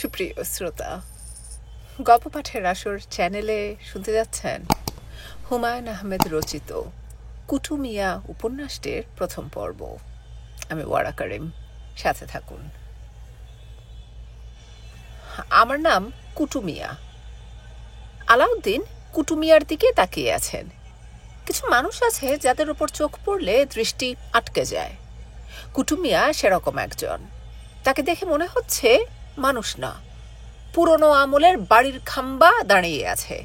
সুপ্রিয় শ্রোতা, গল্প পাঠের আসর চ্যানেলে শুনতে যাচ্ছেন হুমায়ুন আহমেদ রচিত কুটুমিয়া উপন্যাসটির প্রথম পর্ব। আমি ওয়ারা করিম, সাথে থাকুন। আমার নাম কুটুমিয়া। আলাউদ্দিন কুটুমিয়ার দিকে তাকিয়ে আছেন। কিছু মানুষ আছে যাদের উপর চোখ পড়লে দৃষ্টি আটকে যায়। কুটুমিয়া সেরকম একজন। তাকে দেখে মনে হচ্ছে মানুষ না, পুরনো আমলের বাড়ির খাম্বা দাঁড়িয়ে আছে।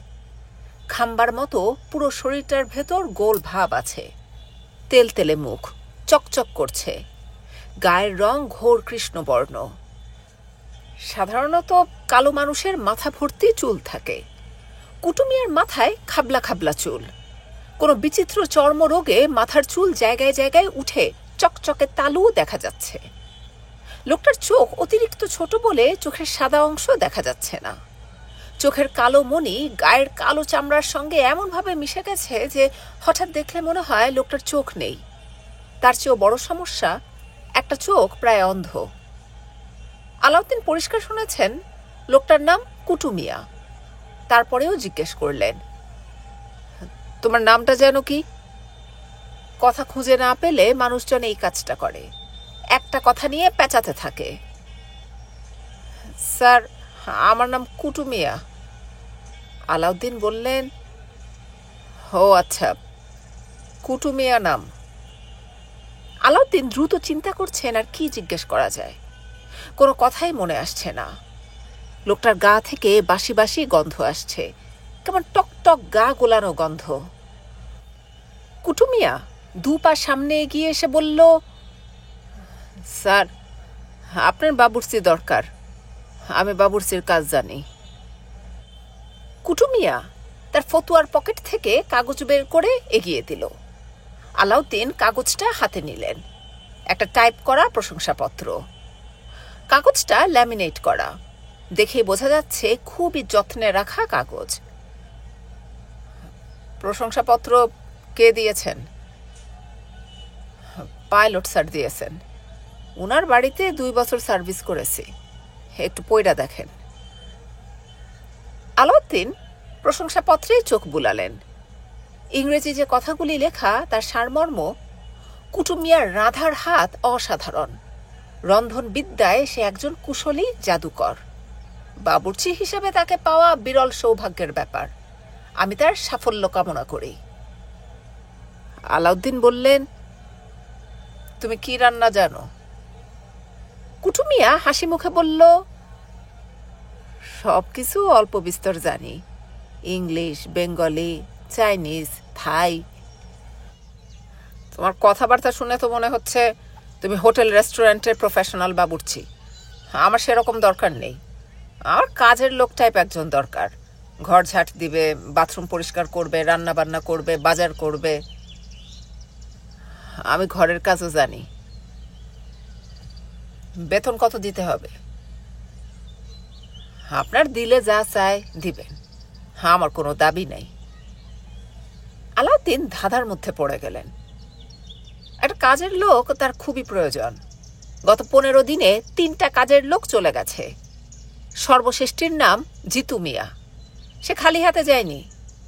খাম্বার মতো পুরো শরীরটার ভেতর গোল ভাব আছে। তেলতেলে মুখ, চকচক করছে। গায়ের রং ঘোর কৃষ্ণবর্ণ। সাধারণত কালো মানুষের মাথা ভর্তি চুল থাকে। কুটুমিয়ার মাথায় খাবলা খাবলা চুল। কোনো বিচিত্র চর্মরোগে মাথার চুল জায়গায় জায়গায় উঠে চকচকে তালু দেখা যাচ্ছে। লোকটার চোখ অতিরিক্ত ছোট বলে চোখের সাদা অংশ দেখা যাচ্ছে না। চোখের কালো মণি গায়ের কালো চামড়ার সঙ্গে এমনভাবে মিশে গেছে যে হঠাৎ দেখলে মনে হয় লোকটার চোখ নেই। তার চেয়েও বড় সমস্যা, একটা চোখ প্রায় অন্ধ। আলাউদ্দিন পরিষ্কার শুনেছেন লোকটার নাম কুটুমিয়া। তারপরেও জিজ্ঞেস করলেন, তোমার নামটা যেন কি? কথা খুঁজে না পেলে মানুষজন এই কাজটা করে, একটা কথা নিয়ে পেঁচাতে থাকে। স্যার, আমার নাম কুটুমিয়া। আলাউদ্দিন বললেন, ও আচ্ছা, কুটুমিয়া নাম। আলাউদ্দিন দ্রুত চিন্তা করছেন আর কি জিজ্ঞেস করা যায়। কোনো কথাই মনে আসছে না। লোকটার গা থেকে বাসি বাসি গন্ধ আসছে, কেমন টক টক গা গোলানো গন্ধ। কুটুমিয়া 2 পা সামনে এগিয়ে এসে বলল, স্যার, আপনার বাবুর্চি দরকার। আমি বাবুর্চির কাজ জানি। কুটুমিয়া তার ফতুয়ার পকেট থেকে কাগজ বের করে এগিয়ে দিল। আলাউদ্দিন কাগজটা হাতে নিলেন। একটা টাইপ করা প্রশংসাপত্র। কাগজটা ল্যামিনেট করা, দেখে বোঝা যাচ্ছে খুবই যত্নে রাখা কাগজ। প্রশংসাপত্র কে দিয়েছেন? পাইলট স্যার দিয়েছেন। উনার বাড়িতে 2 বছর সার্ভিস করেছি, একটু পয়রা দেখেন। আলাউদ্দিন প্রশংসাপত্রে চোখ বুলালেন। ইংরেজি যে কথাগুলি লেখা তার সারমর্ম, কুটুমিয়ার রাঁধার হাত অসাধারণ। রন্ধন বিদ্যায় সে একজন কুশলী জাদুকর। বাবুর্চি হিসেবে তাকে পাওয়া বিরল সৌভাগ্যের ব্যাপার। আমি তার সাফল্য কামনা করি। আলাউদ্দিন বললেন, তুমি কি রান্না জানো? কুটুমিয়া হাসি মুখে বলল, সবকিছু অল্প বিস্তর জানি। ইংলিশ, বেঙ্গলি, চাইনিজ, থাই। তোমার কথাবার্তা শুনে তো মনে হচ্ছে তুমি হোটেল রেস্টুরেন্টের প্রফেশনাল বাবুর্চি। আমার সেরকম দরকার নেই। আমার কাজের লোক টাইপ একজন দরকার। ঘর ঝাঁট দিবে, বাথরুম পরিষ্কার করবে, রান্না বান্না করবে, বাজার করবে। আমি ঘরের কাজও জানি। বেতন কত দিতে হবে? আপনার দিলে যা চায় দিবেন, আমার কোনো দাবি নাই। আলাউদ্দিন ধাঁধার মধ্যে পড়ে গেলেন। একটা কাজের লোক তার খুবই প্রয়োজন। গত 15 দিনে 3টা কাজের লোক চলে গেছে। সর্বশেষটির নাম জিতু মিয়া। সে খালি হাতে যায়নি,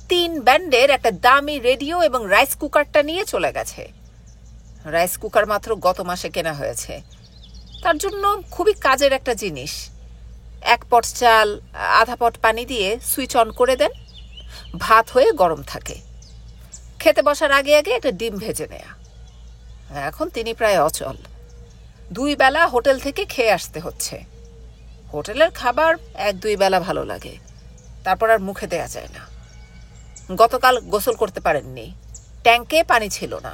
3 ব্যান্ডের একটা দামি রেডিও এবং রাইস কুকারটা নিয়ে চলে গেছে। রাইস কুকার মাত্র গত মাসে কেনা হয়েছে। তার জন্য খুবই কাজের একটা জিনিস। 1 পট চাল, আধা পট পানি দিয়ে সুইচ অন করে দেন, ভাত হয়ে গরম থাকে। খেতে বসার আগে আগে একটা ডিম ভেজে নেয়া। এখন তিনি প্রায় অচল। 2 বেলা হোটেল থেকে খেয়ে আসতে হচ্ছে। হোটেলের খাবার 1-2 বেলা ভালো লাগে, তারপর আর মুখে দেয়া যায় না। গতকাল গোসল করতে পারেননি, ট্যাঙ্কে পানি ছিল না।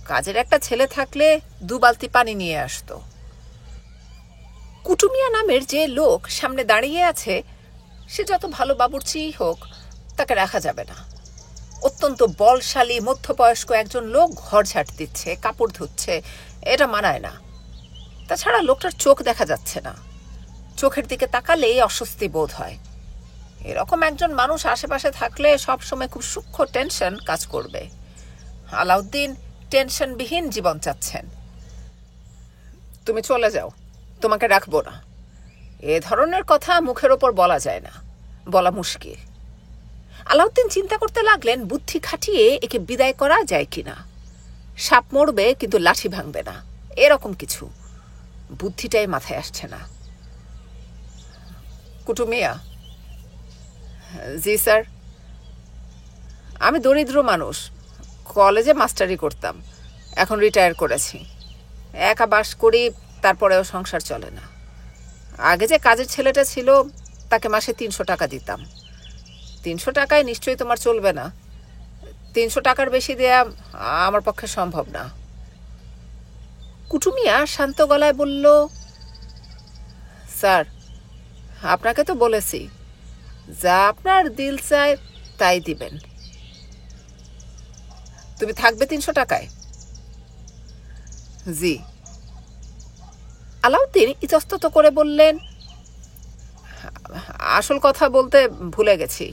কাজের একটা ছেলে থাকলে 2 বালতি পানি নিয়ে আসতো। কুটুমিয়া নামের যে লোক সামনে দাঁড়িয়ে আছে, সে যত ভালো বাবুর্চি হোক, তাকে রাখা যাবে না। অত্যন্ত বলশালী মধ্যবয়স্ক একজন লোক ঘর ঝাঁট দিচ্ছে, কাপড় ধুচ্ছে, এটা মানায় না। তাছাড়া লোকটার চোখ দেখা যাচ্ছে না। চোখের দিকে তাকালেই অস্বস্তি বোধ হয়। এরকম একজন মানুষ আশেপাশে থাকলে সবসময় খুব সূক্ষ্ম টেনশন কাজ করবে। আলাউদ্দিন টেনশনবিহীন জীবন চাচ্ছেন। তুমি চলে যাও, তোমাকে রাখবো না। এ ধরনের কথা মুখের ওপর বলা যায় না, বলা মুশকিল। আলাউদ্দিন চিন্তা করতে লাগলেন বুদ্ধি খাটিয়ে একে বিদায় করা যায় কিনা। সাপ মরবে কিন্তু লাঠি ভাঙবে না, এরকম কিছু। বুদ্ধিটাই মাথায় আসছে না। কুটু মিয়া। জি স্যার। আমি দরিদ্র মানুষ, কলেজে মাস্টারি করতাম, এখন রিটায়ার করেছি। একা বাস করি, তারপরেও সংসার চলে না। আগে যে কাজের ছেলেটা ছিল তাকে মাসে 300 টাকা দিতাম। 300 টাকায় নিশ্চয়ই তোমার চলবে না। 300 টাকার বেশি দেয়া আমার পক্ষে সম্ভব না। কুটু মিয়া শান্ত গলায় বলল, স্যার আপনাকে তো বলেছি, যা আপনার দিল চায় তাই দিবেন। তুমি থাকবে 300 টাকায়? জি। আলাউদ্দিন ইতস্তত করে বললেন, আসল কথা বলতে ভুলে গেছি।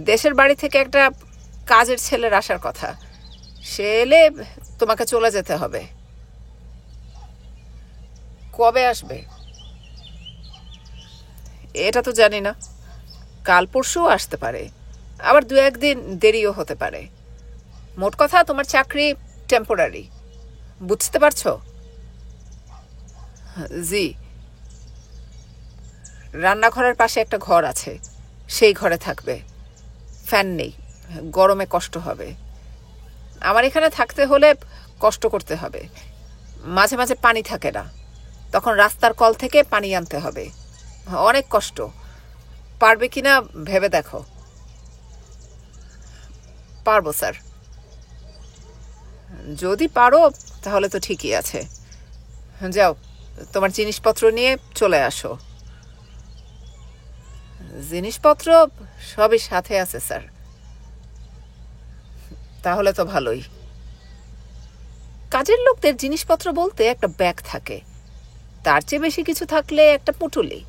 দেশের বাড়ি থেকে একটা কাজের ছেলের আসার কথা, সে এলে তোমাকে চলে যেতে হবে। কবে আসবে? এটা তো জানি না, কাল পরশুও আসতে পারে, আবার 2-1 দিন দেরিও হতে পারে। মোট কথা তোমার চাকরি টেম্পোরারি, বুঝতে পারছো? জি। রান্নাঘরের পাশে একটা ঘর আছে, সেই ঘরে থাকবে। ফ্যান নেই, গরমে কষ্ট হবে। আমার এখানে থাকতে হলে কষ্ট করতে হবে। মাঝে মাঝে পানি থাকে না, তখন রাস্তার কল থেকে পানি আনতে হবে। অনেক কষ্ট। পারবে কিনা ভেবে দেখো। পারবো স্যার। যদি পারো তাহলে তো ঠিকই আছে। যাও, তোমার জিনিসপত্র নিয়ে চলে আসো। জিনিসপত্র সবই সাথে আছে স্যার। তাহলে তো ভালোই। কাজের লোকদের জিনিসপত্র বলতে একটা ব্যাগ থাকে, তার চেয়ে বেশি কিছু থাকলে একটা পুটুলি।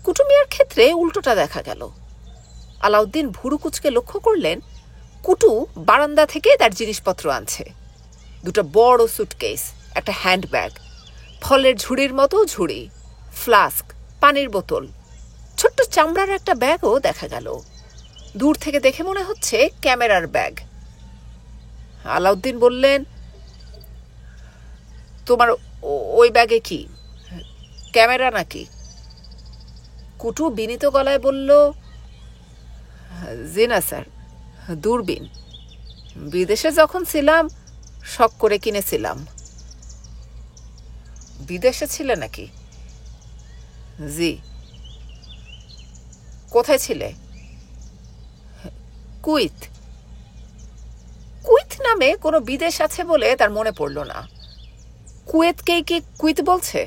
কুটু মিয়ার ক্ষেত্রে উল্টোটা দেখা গেল। আলাউদ্দিন ভুরু কুচকে লক্ষ্য করলেন কুটু বারান্দা থেকে তার জিনিসপত্র আনছে। 2টা বড় সুটকেস, একটা হ্যান্ডব্যাগ, ফলের ঝুড়ির মতো ঝুড়ি, ফ্লাস্ক, পানির বোতল, ছোট্ট চামড়ার একটা ব্যাগও দেখা গেল। দূর থেকে দেখে মনে হচ্ছে ক্যামেরার ব্যাগ। আলাউদ্দিন বললেন, তোমার ওই ব্যাগে কি ক্যামেরা নাকি? কুটু বিনীত গলায় বলল, জি না স্যার, দূরবীন। বিদেশে যখন ছিলাম শখ করে কিনেছিলাম। বিদেশে ছিলে নাকি? জি। কোথায় ছিলে? কুয়েত। কুয়েত নামে কোনো বিদেশ আছে বলে তার মনে পড়ল না। কুয়েতকেই কি কুয়েত বলছে?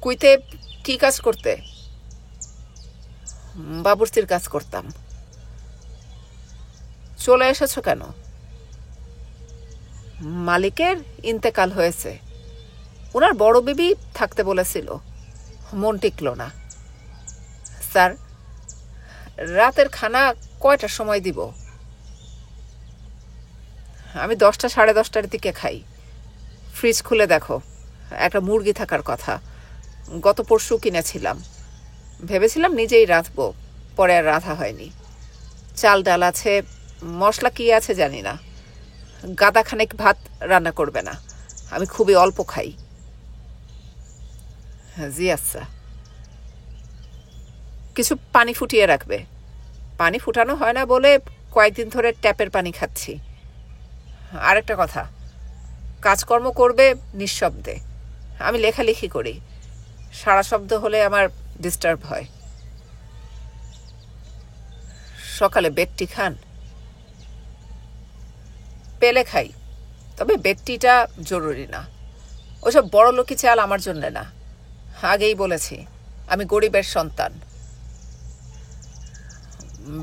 কুয়েতে কি কাজ করতে? বাবুর্চির কাজ করতাম। চলে এসেছো কেন? মালিকের ইন্তেকাল হয়েছে, ওনার বড় বেবি থাকতে বলেছিল, মন টিকল না। স্যার, রাতের খানা কয়টার সময় দিব? আমি 10টা 10:30টার দিকে খাই। ফ্রিজ খুলে দেখো, একটা মুরগি থাকার কথা, গত পরশু কিনেছিলাম। ভেবেছিলাম নিজেই রাঁধবো, পরে আর রাঁধা হয়নি। চাল ডাল আছে, মশলা কি আছে জানি না। গাদাখানেক ভাত রান্না করবে না, আমি খুবই অল্প খাই। জি আচ্ছা। কিছু পানি ফুটিয়ে রাখবে। পানি ফুটানো হয় না বলে কয়েকদিন ধরে ট্যাপের পানি খাচ্ছি। আরেকটা কথা, কাজকর্ম করবে নিঃশব্দে। আমি লেখালেখি করি, সারা শব্দ হলে আমার ডিস্টার্ব হয়। সকালে বেডটি খান? পেলে খাই, তবে বেডটিটা জরুরি না। ওসব বড় লোকি চাল আমার জন্য না। আগেই বলেছি, আমি গরিবের সন্তান।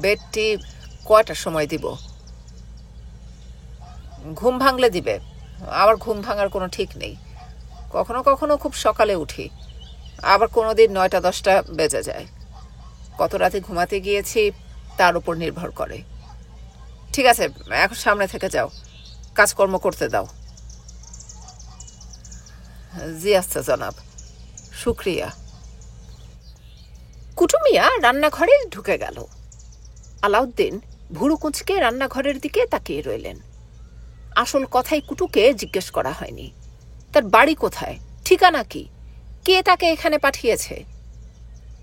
বেডটি কয়টার সময় দিব? ঘুম ভাঙলে দিবে। আমার ঘুম ভাঙার কোনো ঠিক নেই। কখনো কখনো খুব সকালে উঠি, আবার কোনোদিন 9টা 10টা বেজে যায়। কত রাতে ঘুমাতে গিয়েছি তার উপর নির্ভর করে। ঠিক আছে, এখন সামনে থেকে যাও, কাজকর্ম করতে দাও। জি আচ্ছা জনাব, শুক্রিয়া। কুটু মিয়া রান্নাঘরে ঢুকে গেল। আলাউদ্দিন ভুরু কুঁচকে রান্নাঘরের দিকে তাকিয়ে রইলেন। আসল কথাই কুটুকে জিজ্ঞেস করা হয়নি। তার বাড়ি কোথায়, ঠিকানা কি, কে তাকে এখানে পাঠিয়েছে?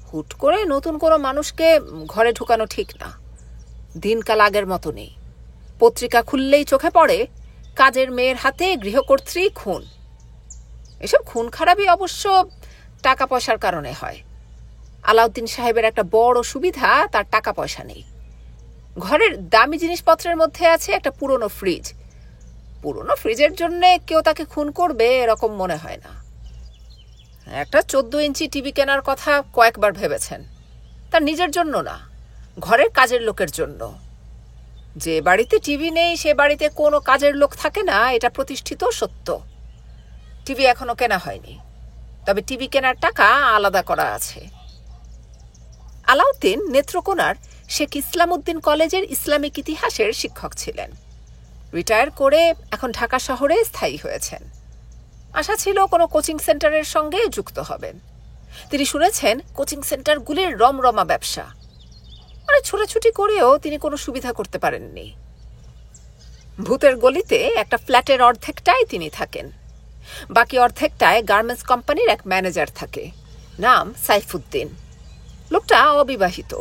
হুট করে নতুন কোনো মানুষকে ঘরে ঢুকানো ঠিক না। দিনকাল আগের মতো নেই। পত্রিকা খুললেই চোখে পড়ে কাজের মেয়ের হাতে গৃহকর্ত্রী খুন। এসব খুন খারাপই অবশ্য টাকা পয়সার কারণে হয়। আলাউদ্দিন সাহেবের একটা বড় সুবিধা, তার টাকা পয়সা নেই। ঘরের দামি জিনিসপত্রের মধ্যে আছে একটা পুরনো ফ্রিজ। পুরনো ফ্রিজের জন্য কেউ তাকে খুন করবে এরকম মনে হয় না। একটা 14 ইঞ্চি টিভি কেনার কথা কয়েকবার ভেবেছেন, তার নিজের জন্য না, ঘরের কাজের লোকের জন্য। যে বাড়িতে টিভি নেই সে বাড়িতে কোনো কাজের লোক থাকে না, এটা প্রতিষ্ঠিত সত্য। টিভি এখনো কেনা হয়নি, তবে টিভি কেনার টাকা আলাদা করা আছে। আলাউদ্দিন নেত্রকোনার শেখ ইসলামউদ্দিন কলেজের ইসলামিক ইতিহাসের শিক্ষক ছিলেন। রিটায়ার করে এখন ঢাকা শহরে স্থায়ী হয়েছেন। আশা ছিল কোনো কোচিং সেন্টারের সঙ্গে যুক্ত হবেন। তিনি শুনেছেন কোচিং সেন্টারগুলির রমরমা ব্যবসা। ছোটাছুটি করেও তিনি কোনো সুবিধা করতে পারেননি। ভূতের গলিতে একটা ফ্ল্যাটের অর্ধেকটায় তিনি থাকেন, বাকি অর্ধেকটায় গার্মেন্টস কোম্পানির এক ম্যানেজার থাকে, নাম সাইফুদ্দিন। লোকটা অবিবাহিত,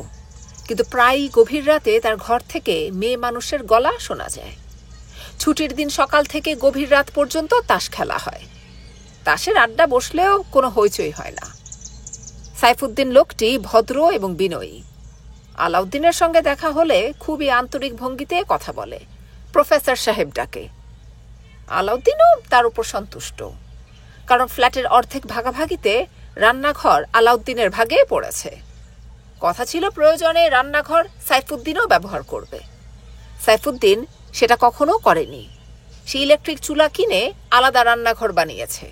কিন্তু প্রায়ই গভীর রাতে তার ঘর থেকে মেয়ে মানুষের গলা শোনা যায়। ছুটির দিন সকাল থেকে গভীর রাত পর্যন্ত তাস খেলা হয়। তাসের আড্ডা বসলেও কোনো হইচই হয় না। সাইফুদ্দিন লোকটি ভদ্র এবং বিনয়ী। আলাউদ্দিনের সঙ্গে দেখা হলে খুবই আন্তরিক ভঙ্গিতে কথা বলে, প্রফেসর সাহেব ডাকে। আলাউদ্দিনও তার উপর সন্তুষ্ট, কারণ ফ্ল্যাটের অর্ধেক ভাগাভাগিতে রান্নাঘর আলাউদ্দিনের ভাগে পড়েছে। কথা ছিল প্রয়োজনে রান্নাঘর সাইফুদ্দিনও ব্যবহার করবে। সাইফুদ্দিন সেটা কখনো করেনি। সে ইলেকট্রিক চুলা কিনে আলাদা রান্নাঘর বানিয়েছে।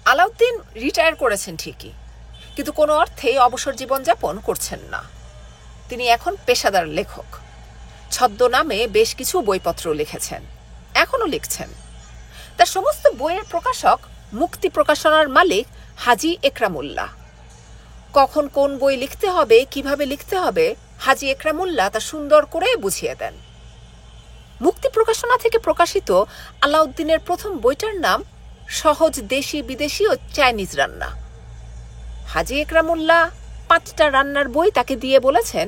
আলাউদ্দিন রিটায়ার করেছেন ঠিকই, কিন্তু কোনো অর্থেই অবসর জীবনযাপন করছেন না। তিনি এখন পেশাদার লেখক। ছদ্মনামে বেশ কিছু বইপত্র লিখেছেন, এখনো লিখছেন। তার সমস্ত বইয়ের প্রকাশক মুক্তি প্রকাশনার মালিক হাজি একরামুল্লাহ। কখন কোন বই লিখতে হবে, কিভাবে লিখতে হবে, হাজি একরামুল্লাহ তা সুন্দর করে বুঝিয়ে দেন। মুক্তি প্রকাশনা থেকে প্রকাশিত আলাউদ্দিনের প্রথম বইটার নাম সহজ দেশি বিদেশি ও চাইনিজ রান্না। হাজি একরামুল্লাহ 5টা রান্নার বই তাকে দিয়ে বলেছেন,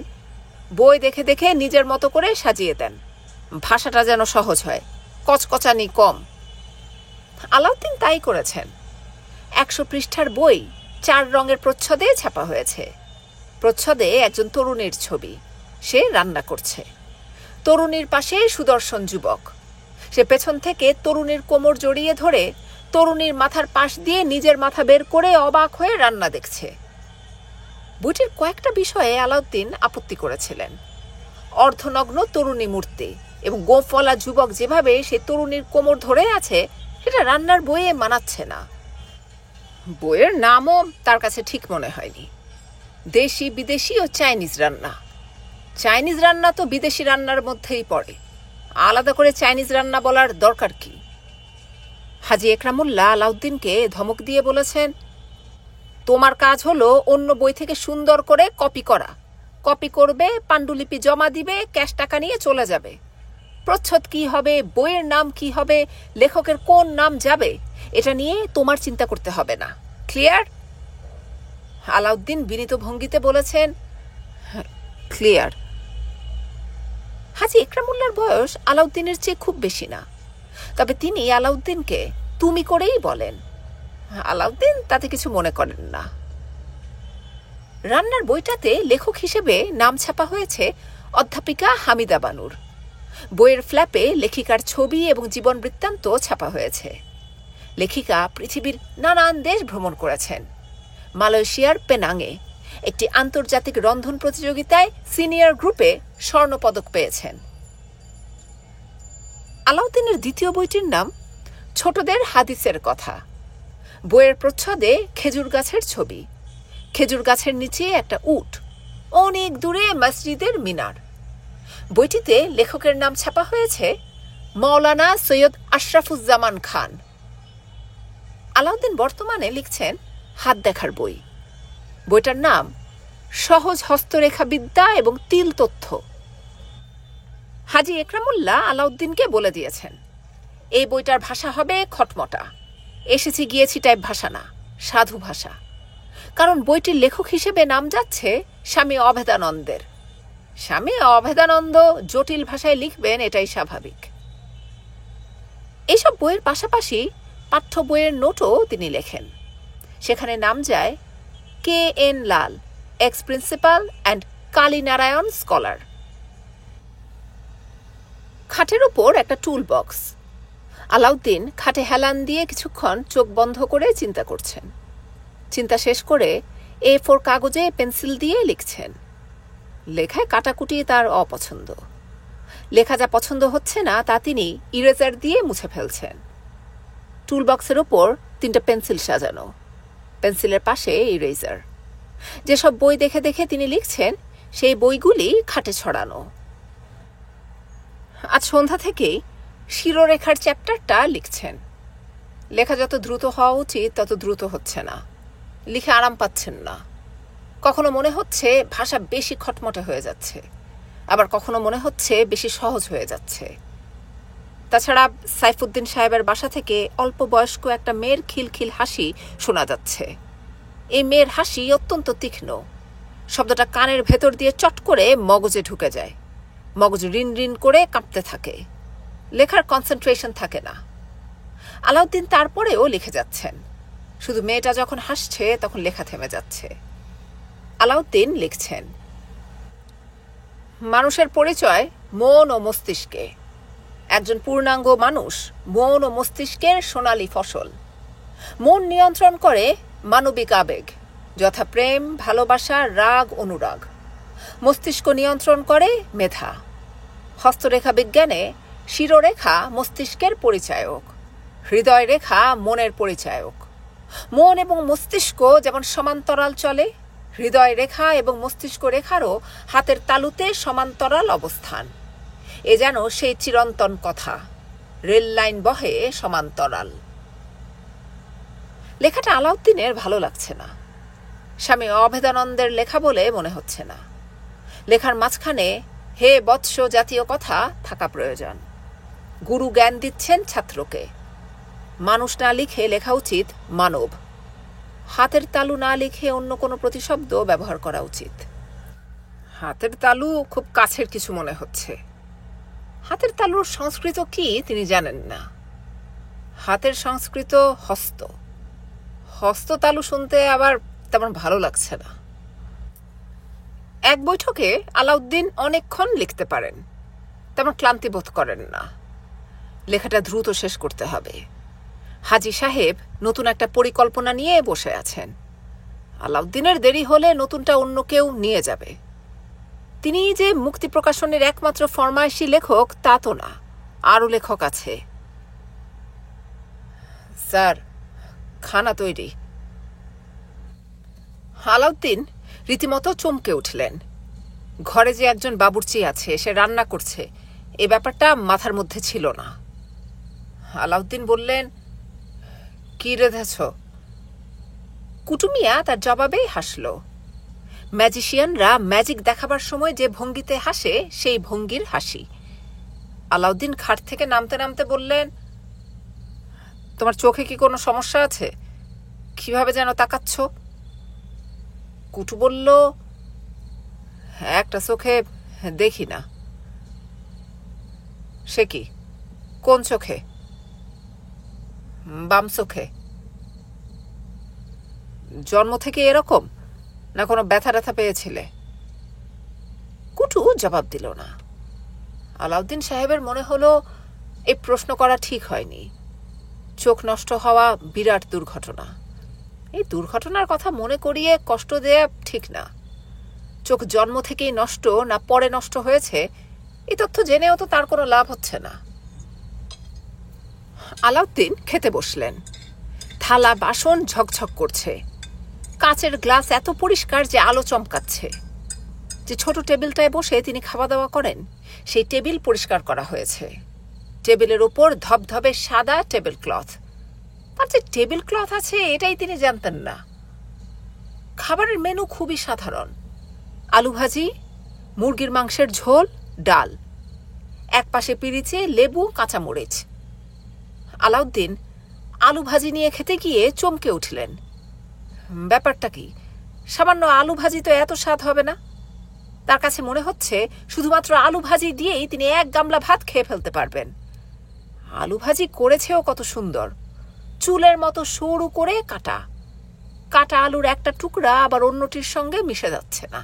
বই দেখে দেখে নিজের মতো করে সাজিয়ে দেন, ভাষাটা যেন সহজ হয়, কচকচানি কম। আলাউদ্দিন তাই করেছেন। 100 পৃষ্ঠার বই 4 রঙের প্রচ্ছদে ছাপা হয়েছে। প্রচ্ছদে একজন তরুণীর ছবি, সে রান্না করছে। তরুণীর পাশে সুদর্শন যুবক, সে পেছন থেকে তরুণীর কোমর জড়িয়ে ধরে তরুণীর মাথার পাশ দিয়ে নিজের মাথা বের করে অবাক হয়ে রান্না দেখছে। বইটির কয়েকটা বিষয়ে আলাউদ্দিন আপত্তি করেছিলেন। অর্ধনগ্ন তরুণী মূর্তি এবং গোঁফওয়ালা যুবক যেভাবে সে তরুণীর কোমর ধরে আছে, সেটা রান্নার বইয়ে মানাচ্ছে না। বইয়ের নামও তার কাছে ঠিক মনে হয়নি। দেশি বিদেশি ও চাইনিজ রান্না। চাইনিজ রান্না তো বিদেশি রান্নার মধ্যেই পড়ে, আলাদা করে চাইনিজ রান্না বলার দরকার কি? হাজি একরামুল্লাহ আলাউদ্দিনকে ধমক দিয়ে বলেছেন, তোমার কাজ হলো অন্য বই থেকে সুন্দর করে কপি করা। কপি করবে, পাণ্ডুলিপি জমা দিবে, ক্যাশ টাকা নিয়ে চলে যাবে। প্রচ্ছদ কি হবে, বইয়ের নাম কি হবে, লেখকের কোন নাম যাবে, এটা নিয়ে তোমার চিন্তা করতে হবে না। ক্লিয়ার? আলাউদ্দিন বিনীত ভঙ্গিতে বলেছেন, ক্লিয়ার। হাজি একরামুল্লাহর বয়স আলাউদ্দিনের চেয়ে খুব বেশি না, তবে তিনি আলাউদ্দিনকে তুমি করেই বলেন। আলাউদ্দিন তাতে কিছু মনে করেন না। রান্নার বইটাতে লেখক হিসেবে নাম ছাপা হয়েছে অধ্যাপিকা হামিদা বানুর। বইয়ের ফ্ল্যাপে লেখিকার ছবি এবং জীবন বৃত্তান্ত ছাপা হয়েছে। লেখিকা পৃথিবীর নানান দেশ ভ্রমণ করেছেন। মালয়েশিয়ার পেনাংয়ে একটি আন্তর্জাতিক রন্ধন প্রতিযোগিতায় সিনিয়র গ্রুপে স্বর্ণপদক পেয়েছেন। আলাউদ্দিনের দ্বিতীয় বইটির নাম ছোটদের হাদিসের কথা। বইয়ের প্রচ্ছদে খেজুর গাছের ছবি। খেজুর গাছের নিচে একটা উট, অনেক দূরে মসজিদের মিনার। বইটিতে লেখকের নাম ছাপা হয়েছে মৌলানা সৈয়দ আশরাফুজ্জামান খান। আলাউদ্দিন বর্তমানে লিখছেন হাত দেখার বই। বইটার নাম সহজ হস্তরেখাবিদ্যা এবং তিল তথ্য। হাজী একরামুল্লাহ আলাউদ্দিনকে বলে দিয়েছেন, এই বইটার ভাষা হবে খটমটা, এসেছি গিয়েছি টাইপ ভাষা না, সাধু ভাষা। কারণ বইটির লেখক হিসেবে নাম যাচ্ছে স্বামী অভেদানন্দের। স্বামী অভেদানন্দ জটিল ভাষায় লিখবেন, এটাই স্বাভাবিক। এইসব বইয়ের পাশাপাশি পাঠ্য বইয়ের নোটও তিনি লেখেন। সেখানে নাম যায় KN Lal, ex principal and Kalinarayan scholar. খাটের উপর একটা টুল বক্স। আলাউদ্দিন খাটে হেলান দিয়ে কিছুক্ষণ চোখ বন্ধ করে চিন্তা করছেন। চিন্তা শেষ করে A4 কাগজে পেন্সিল দিয়ে লিখছেন। লেখায় কাটাকুটি তার অপছন্দ। লেখা যা পছন্দ হচ্ছে না তা তিনি ইরেজার দিয়ে মুছে ফেলছেন। টুল বক্সের ওপর 3টা পেন্সিল সাজানো, পেন্সিলের পাশে ইরেজার। যেসব বই দেখে দেখে তিনি লিখছেন সেই বইগুলি খাটে ছড়ানো। আজ সন্ধ্যা থেকেই শিরোরেখার চ্যাপ্টারটা লিখছেন। লেখা যত দ্রুত হওয়া উচিত তত দ্রুত হচ্ছে না। লিখে আরাম পাচ্ছেন না। কখনো মনে হচ্ছে ভাষা বেশি খটমটে হয়ে যাচ্ছে, আবার কখনো মনে হচ্ছে বেশি সহজ হয়ে যাচ্ছে। তাছাড়া সাইফুদ্দিন সাহেবের বাসা থেকে অল্প বয়স্ক একটা মেয়ের খিলখিল হাসি শোনা যাচ্ছে। এই মেয়ের হাসি অত্যন্ত তীক্ষ্ণ। শব্দটা কানের ভেতর দিয়ে চট করে মগজে ঢুকে যায়। মগজ রিন রিন করে কাঁপতে থাকে। লেখার কনসেন্ট্রেশন থাকে না। আলাউদ্দিন তারপরেও লিখে যাচ্ছেন। শুধু মেয়েটা যখন হাসছে তখন লেখা থেমে যাচ্ছে। আলাউদ্দিন লিখছেন, মানুষের পরিচয় মন ও মস্তিষ্কে। একজন পূর্ণাঙ্গ মানুষ মন ও মস্তিষ্কের সোনালী ফসল। মন নিয়ন্ত্রণ করে মানবিক আবেগ, যথা প্রেম, ভালোবাসা, রাগ, অনুরাগ। মস্তিষ্ক নিয়ন্ত্রণ করে মেধা। হস্তরেখা বিজ্ঞানে শিরোরেখা মস্তিষ্কের পরিচায়ক, হৃদয় রেখা মনের পরিচায়ক। মন এবং মস্তিষ্ক যেমন সমান্তরাল চলে, হৃদয় রেখা এবং মস্তিষ্ক রেখারও হাতের তালুতে সমান্তরাল অবস্থান। এ যেন সেই চিরন্তন কথা, রেল লাইন বহে সমান্তরাল। লেখাটা আলাউদ্দিনের ভালো লাগছে না। স্বামী অভেদানন্দের লেখা বলে মনে হচ্ছে না। লেখার মাঝখানে হে বৎস জাতীয় কথা থাকা প্রয়োজন। গুরু জ্ঞান দিচ্ছেন ছাত্রকে। মানুষ না লিখে লেখা উচিত মানব। হাতের তালু না লিখে অন্য কোনো প্রতিশব্দ ব্যবহার করা উচিত। হাতের তালু খুব কাছের কিছু মনে হচ্ছে। হাতের তালুর সংস্কৃত কি তিনি জানেন না। হাতের সংস্কৃত হস্ত। হস্ত তালু শুনতে আবার তেমন ভালো লাগছে না। এক বৈঠকে আলাউদ্দিন অনেকক্ষণ লিখতে পারেন, তেমন ক্লান্তি বোধ করেন না। লেখাটা দ্রুত শেষ করতে হবে। হাজী সাহেব নতুন একটা পরিকল্পনা নিয়ে বসে আছেন। আলাউদ্দিনের দেরি হলে নতুনটা অন্য কেউ নিয়ে যাবে। তিনি যে মুক্তি প্রকাশনের একমাত্র ফরমায়েশি লেখক তা তো না, আরও লেখক আছে। স্যার, খানা তৈরি। আলাউদ্দিন রীতিমতো চমকে উঠলেন। ঘরে যে একজন বাবুর্চি আছে, সে রান্না করছে, এ ব্যাপারটা মাথার মধ্যে ছিল না। আলাউদ্দিন বললেন, কি রেঁধেছ? কুটুমিয়া তার জবাবেই হাসল। ম্যাজিশিয়ানরা ম্যাজিক দেখাবার সময় যে ভঙ্গিতে হাসে সেই ভঙ্গির হাসি। আলাউদ্দিন খাট থেকে নামতে নামতে বললেন, তোমার চোখে কি কোনো সমস্যা আছে? কিভাবে যেন তাকাচ্ছ? কুটু বলল, একটা চোখে দেখি না। সে কি? কোন চোখে? বাম চোখে। জন্ম থেকে এরকম, না কোনো ব্যথা ট্যাথা পেয়েছিলে? কুটু জবাব দিল না। আলাউদ্দিন সাহেবের মনে হলো এই প্রশ্ন করা ঠিক হয়নি। চোখ নষ্ট হওয়া বিরাট দুর্ঘটনা। এই দুর্ঘটনার কথা মনে করিয়ে কষ্ট দেয়া ঠিক না। চোখ জন্ম থেকেই নষ্ট না পরে নষ্ট হয়েছে, এই তথ্য জেনেও তো তার কোনো লাভ হচ্ছে না। আলাউদ্দিন খেতে বসলেন। থালা বাসন ঝকঝক করছে। কাচের গ্লাস এত পরিষ্কার যে আলো চমকাচ্ছে। যে ছোট টেবিলটায় বসে তিনি খাওয়া দাওয়া করেন, সেই টেবিল পরিষ্কার করা হয়েছে। টেবিলের ওপর ধবধবে সাদা টেবিল ক্লথ। তার যে টেবিল ক্লথ আছে এটাই তিনি জানতেন না। খাবারের মেনু খুবই সাধারণ: আলু ভাজি, মুরগির মাংসের ঝোল, ডাল, এক পাশে পিরিচে, লেবু, কাঁচামরিচ। আলাউদ্দিন আলু ভাজি নিয়ে খেতে গিয়ে চমকে উঠলেন। ব্যাপারটা কি? সামান্য আলু ভাজি তো এত স্বাদ হবে না। তার কাছে মনে হচ্ছে শুধুমাত্র আলু ভাজি দিয়েই তিনি এক গামলা ভাত খেয়ে ফেলতে পারবেন। আলু ভাজি করেছেও কত সুন্দর, চুলের মতো সরু করে কাটা। কাটা আলুর একটা টুকরা আবার অন্যটির সঙ্গে মিশে যাচ্ছে না।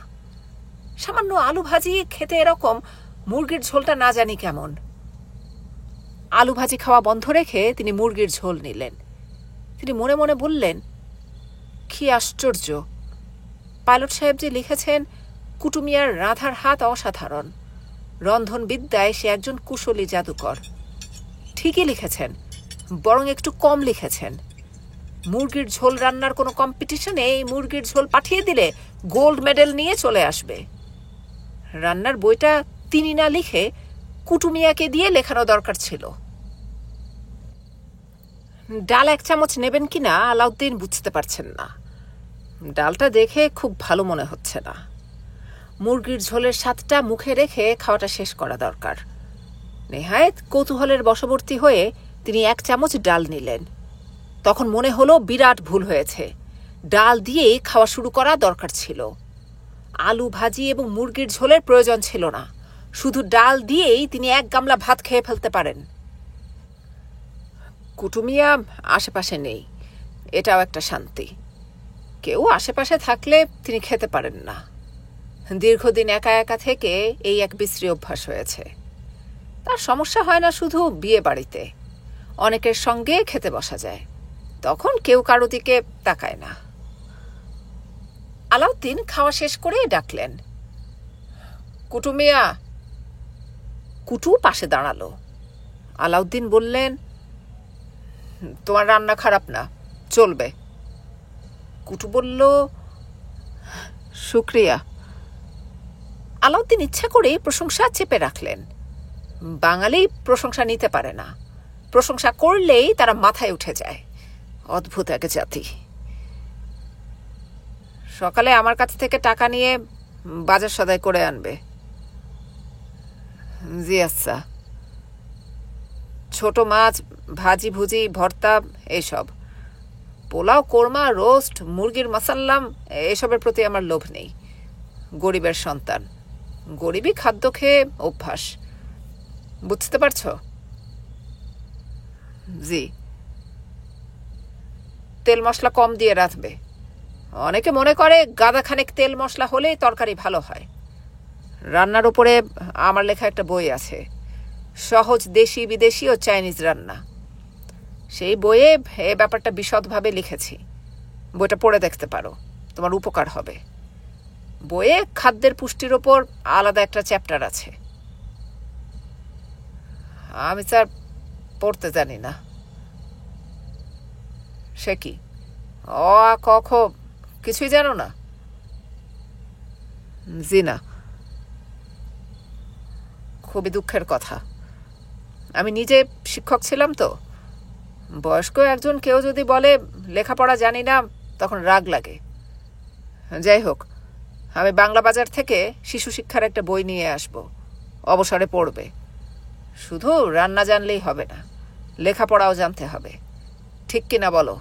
সামান্য আলু ভাজি খেতে এরকম, মুরগির ঝোলটা না জানি কেমন। আলু ভাজি খাওয়া বন্ধ রেখে তিনি মুরগির ঝোল নিলেন। তিনি মনে মনে বললেন, কি আশ্চর্য! পাইলট সাহেব যে লিখেছেন কুটুমিয়ার রাঁধার হাত অসাধারণ, রন্ধনবিদ্যায় সে একজন কুশলী জাদুকর। ঠিকই লিখেছেন, বরং একটু কম লিখেছেন। মুরগির ঝোল রান্নার কোনো কম্পিটিশনে এই মুরগির ঝোল পাঠিয়ে দিলে গোল্ড মেডেল নিয়ে চলে আসবে। রান্নার বইটা তিনি না লিখে কুটুমিয়াকে দিয়ে লেখানো দরকার ছিল। ডাল 1 চামচ নেবেন কিনা আলাউদ্দিন বুঝতে পারছেন না। ডালটা দেখে খুব ভালো মনে হচ্ছে না। মুরগির ঝোলের স্বাদটা মুখে রেখে খাওয়াটা শেষ করা দরকার। নেহায়েত কৌতূহলের বশবর্তী হয়ে তিনি 1 চামচ ডাল নিলেন। তখন মনে হলো বিরাট ভুল হয়েছে। ডাল দিয়েই খাওয়া শুরু করা দরকার ছিল। আলু ভাজি এবং মুরগির ঝোলের প্রয়োজন ছিল না। শুধু ডাল দিয়েই তিনি 1 গামলা ভাত খেয়ে ফেলতে পারেন। কুটুমিয়া আশেপাশে নেই, এটাও একটা শান্তি। কেউ আশেপাশে থাকলে তিনি খেতে পারেন না। দীর্ঘদিন একা একা থেকে এই এক বিশ্রী অভ্যাস হয়েছে। তার সমস্যা হয় না শুধু বিয়ে বাড়িতে, অনেকের সঙ্গে খেতে বসা যায়, তখন কেউ কারো দিকে তাকায় না। আলাউদ্দিন খাওয়া শেষ করে ডাকলেন, কুটুমিয়া। কুটু পাশে দাঁড়ালো। আলাউদ্দিন বললেন, তোমার রান্না খারাপ না, চলবে। কুটু বলল, শুক্রিয়া। আলাউদ্দিন ইচ্ছা করে প্রশংসা চেপে রাখলেন। বাঙালি প্রশংসা নিতে পারে না, প্রশংসা করলেই তারা মাথায় উঠে যায়। অদ্ভুত এক জাতি। সকালে আমার কাছ থেকে টাকা নিয়ে বাজার সদাই করে আনবে। জি আচ্ছা। ছোট মাছ, ভাজি ভুজি, ভর্তা, এইসব। পোলাও, কোরমা, রোস্ট, মুরগির মাসাল্লাম, এসবের প্রতি আমার লোভ নেই। গরিবের সন্তান, গরিবই খাদ্য খেয়ে অভ্যাস, বুঝতে পারছো? জি। তেল মশলা কম দিয়ে রাঁধবে। অনেকে মনে করে গাদাখানেক তেল মশলা হলেই তরকারি ভালো হয়। রান্নার উপরে আমার লেখা একটা বই আছে, সহজ দেশি বিদেশি ও চাইনিজ রান্না। সেই বইয়ে এ ব্যাপারটা বিশদভাবে লিখেছি। বইটা পড়ে দেখতে পারো, তোমার উপকার হবে। বইয়ে খাদ্যের পুষ্টির ওপর আলাদা একটা চ্যাপ্টার আছে। আমি স্যার পড়তে জানি না। সে কি, অ আ ক খ কিছুই জানো না? জি না। খুবই দুঃখের কথা। আমি নিজে শিক্ষক ছিলাম তো। বয়স্ক একজন কেউ যদি বলে লেখাপড়া জানি না, তখন রাগ লাগে। যাই হোক, আমি বাংলা বাজার থেকে শিশু শিক্ষার একটা বই নিয়ে আসব, অবসরে পড়বে। শুধু রান্না জানলেই হবে না, লেখাপড়াও জানতে হবে। ঠিক কিনা বলো?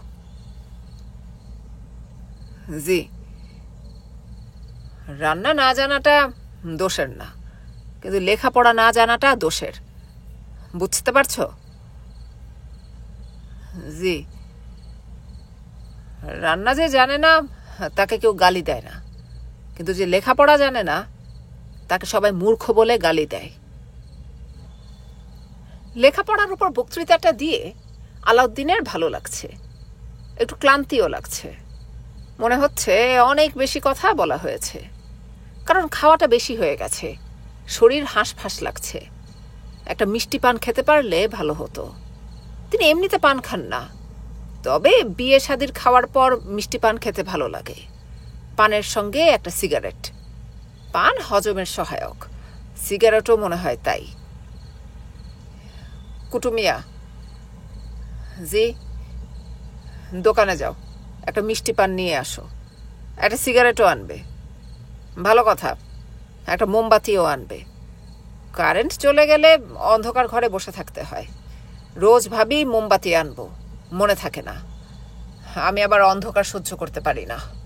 জি। রান্না না জানাটা দোষের না, কিন্তু লেখাপড়া না জানাটা দোষের, বুঝতে পারছো? জি। রান্না যে জানে না তাকে কেউ গালি দেয় না, কিন্তু যে লেখাপড়া জানে না তাকে সবাই মূর্খ বলে গালি দেয়। লেখাপড়ার উপর বক্তৃতাটা দিয়ে আলাউদ্দিনের ভালো লাগছে, একটু ক্লান্তিও লাগছে। মনে হচ্ছে অনেক বেশি কথা বলা হয়েছে, কারণ খাওয়াটা বেশি হয়ে গেছে, শরীর হাঁসফাঁস লাগছে। একটা মিষ্টি পান খেতে পারলে ভালো হতো। তিনি এমনিতে পান খান না, তবে বিয়ে শাদির খাওয়ার পর মিষ্টি পান খেতে ভালো লাগে। পানের সঙ্গে একটা সিগারেট। পান হজমের সহায়ক, সিগারেটও মনে হয় তাই। কুটুমিয়া। জি। দোকানে যাও, একটা মিষ্টি পান নিয়ে আসো, একটা সিগারেটও আনবে, ভালো কথা একটা মোমবাতিও আনবে। কারেন্ট চলে গেলে অন্ধকার ঘরে বসে থাকতে হয়। রোজ ভাবি মোমবাতি আনবো, মনে থাকে না। আমি আবার অন্ধকার সহ্য করতে পারি না।